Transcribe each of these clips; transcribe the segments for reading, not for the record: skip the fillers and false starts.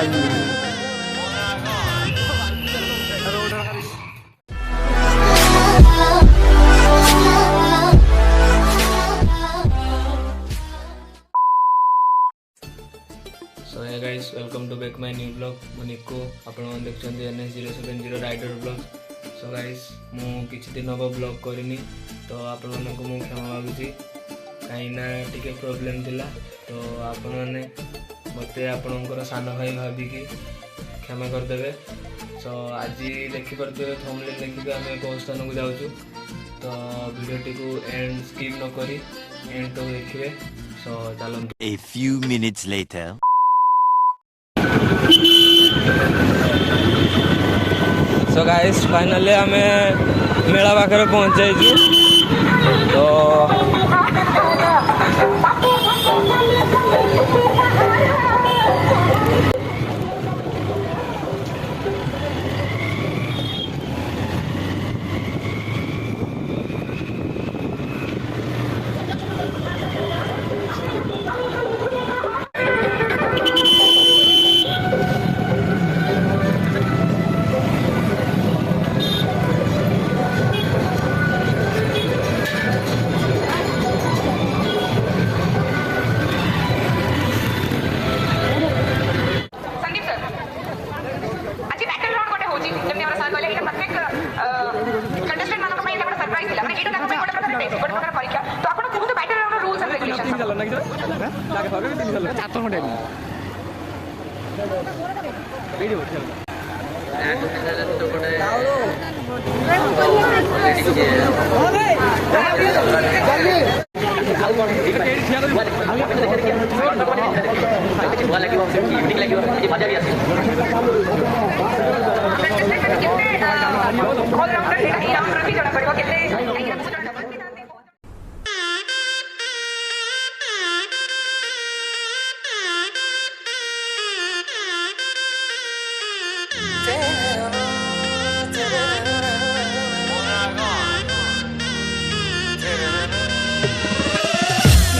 So hey guys welcome to back my new blog मुनिको आपण मन देखछन्ती NS070 rider blog. So guys मु किछि दिन अब ब्लॉग करनी तो आपण मन को मु क्षमा मागुची काइना टिके प्रॉब्लम थिला तो आपण माने मते आपणकर सान भाई भाबी की क्षमा कर देबे। सो आज देखि परते थंबनेल देखि आमे को स्थान को जाउछु तो वीडियो टिकु एंड स्किप न करी एंड तो देखिबे। सो चलो A few minutes later. So guys finally आम मेला पाखे पहुँच जाइए तो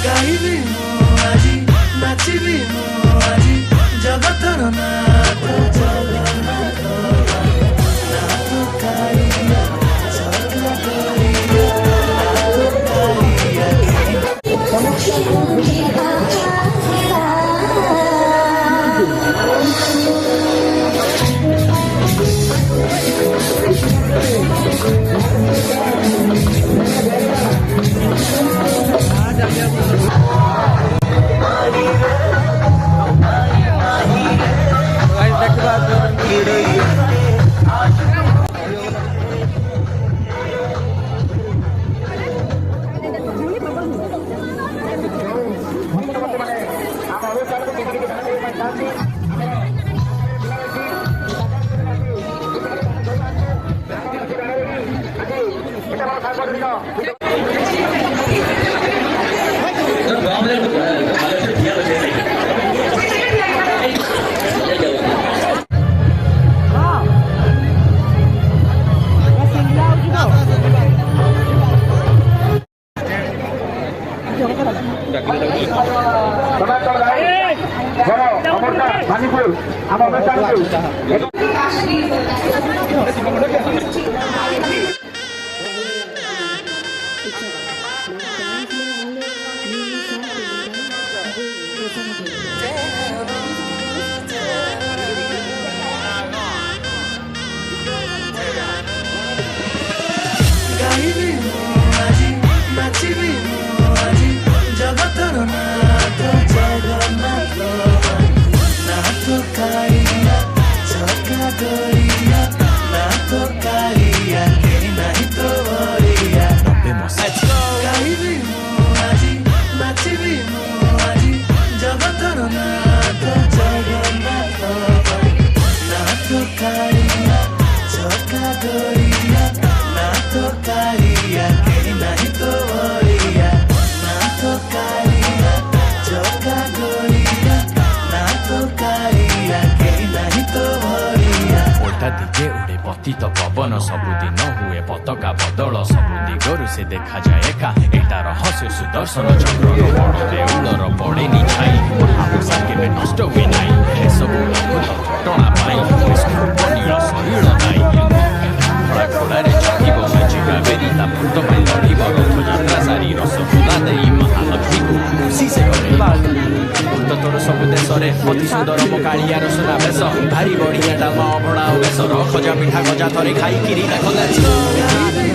गाइबी मु आजी नाचिबी मु आजी जगतर नाथ जगन्नाथ नाथ कालिया जगन्नाथ कालिया Kalia, पतित पवन सबुदिन हुए पताका बदल सबु दिगरु से देखा जाए एका एटा रहस्य सुदर्शन चक्र बड़ देउलर पड़ेनि छाई महापुरुषा केबे नष्ट हुए नाही एसबु अद्भुत घटना पाई विष्णुरूप नील शरीर दाई खड़ा खोलारे चढ़िब माझी कावेरी ता भक्त पाई लड़िब रथयात्रा सारी रसगोला देई महालक्ष्मी को खुशी से गले तोर सब देश रे अति सुंदर मो कालियार सुना बेश भारी बड़िया डालमा अभड़ा बेश खजा मिठा गजा थरे खाई किरी देखला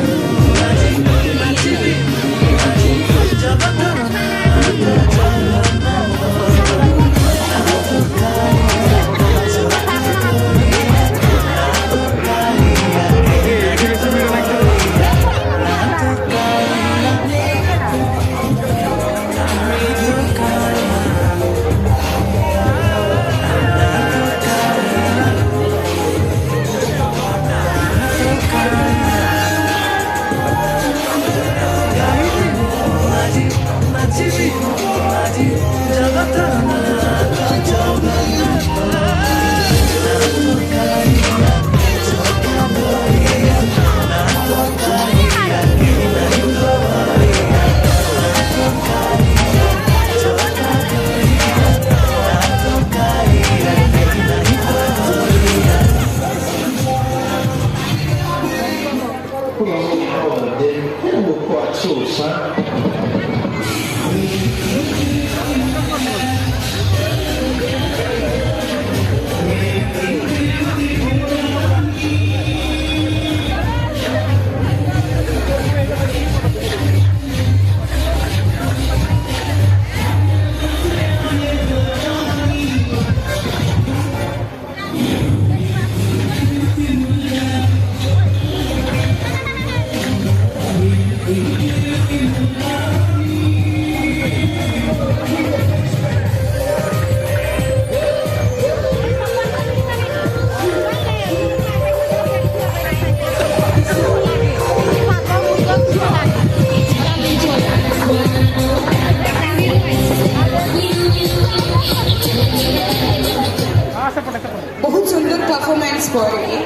बहुत सुंदर परफॉर्मेंस करे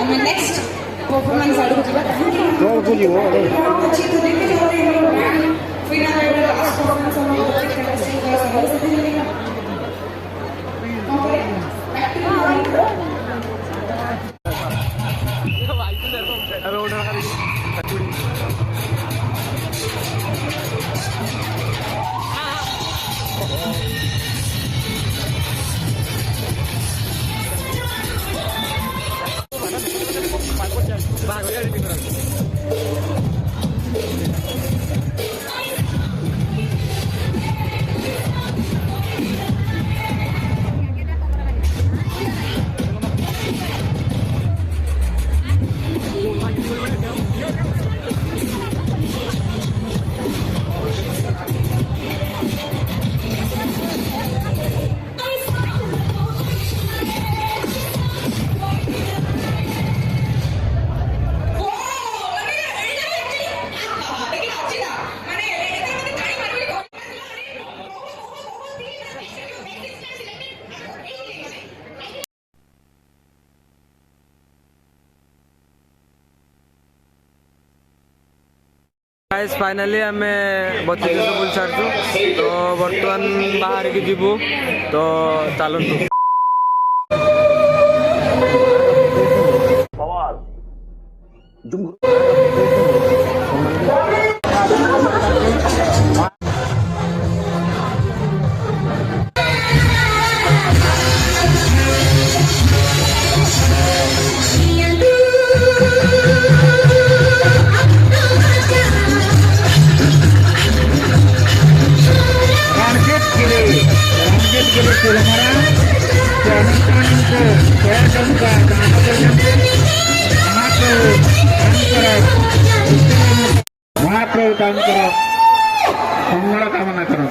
आम नेक्स्ट परफॉर्मेंस आडू जीवा अच्छी तो देखते हो फिर लास्ट परफॉर्मेंस गाइस फाइनली आम 32 बुल सारी तो बर्तमान बाहर की जीवु तो चलतु महाप्रभु काम करो मंगल कामना करो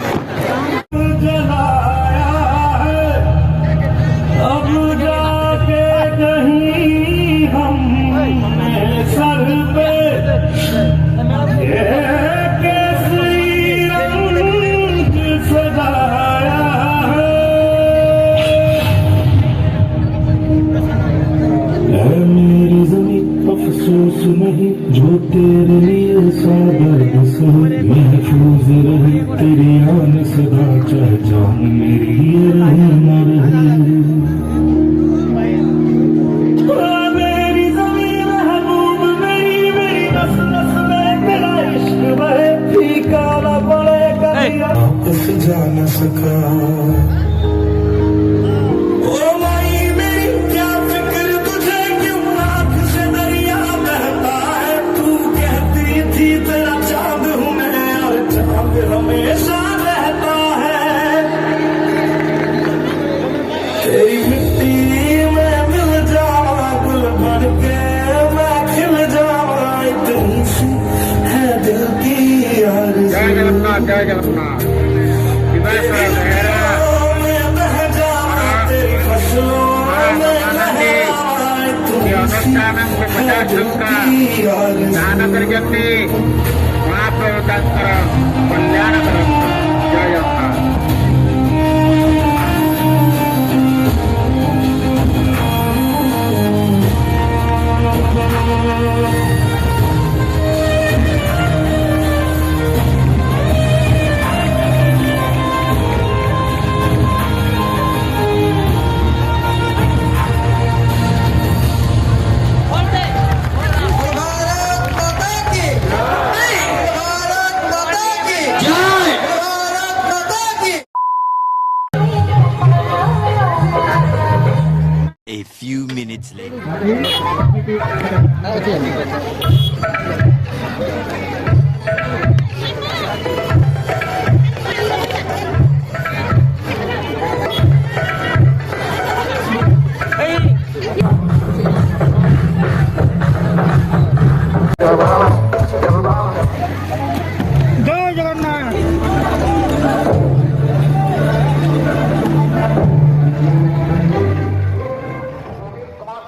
अब जाके कहीं हम सर पे केसरी रंग सजाया है मेरी ज़मीं नहीं जो तेरे लिए सादर से महफूज रही तेरी आन सदा, चाहे जान मेरी ये रहे न रहे। मेरी ज़मीन महबूब मेरी, मेरी नस नस में तेरा इश्क बहे, फीका न पड़े कभी आपस जा न सका। ओ माई मेरी क्या फिक्र तुझे, क्यों आँख से दरिया बहता है। तू कहती थी तेरा चाँद हूँ मैं, और चाँद हमेशा रहता है। तेरी मिट्टी में मिल जावा गुल बन के, मैं खिल जावा, इतनी सी है दिल की आरज़ू। जय जगन्नाथ, जय जगन्नाथ। विजय सर मेहरा मैं बह जावा तेरी फसलों में, लहरावा, इतनी सी है दिल की आरज़ू। ಜ್ಞಾನ ಜಗತ್ತಿ ಮಹಾಪ್ರಭುತಂತ್ರ ಕಲ್ಯಾಣ ಜಯ Jagannath. A few minutes later. जय जगन्नाथ।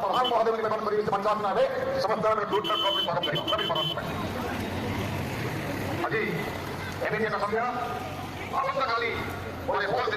प्रधान महोदय निवेदन करी पंचायत नावे समस्या में दूर तक कभी पालन करी कभी पालन करें। अजी एनएच का संध्या आनंद खाली और ये बोल दे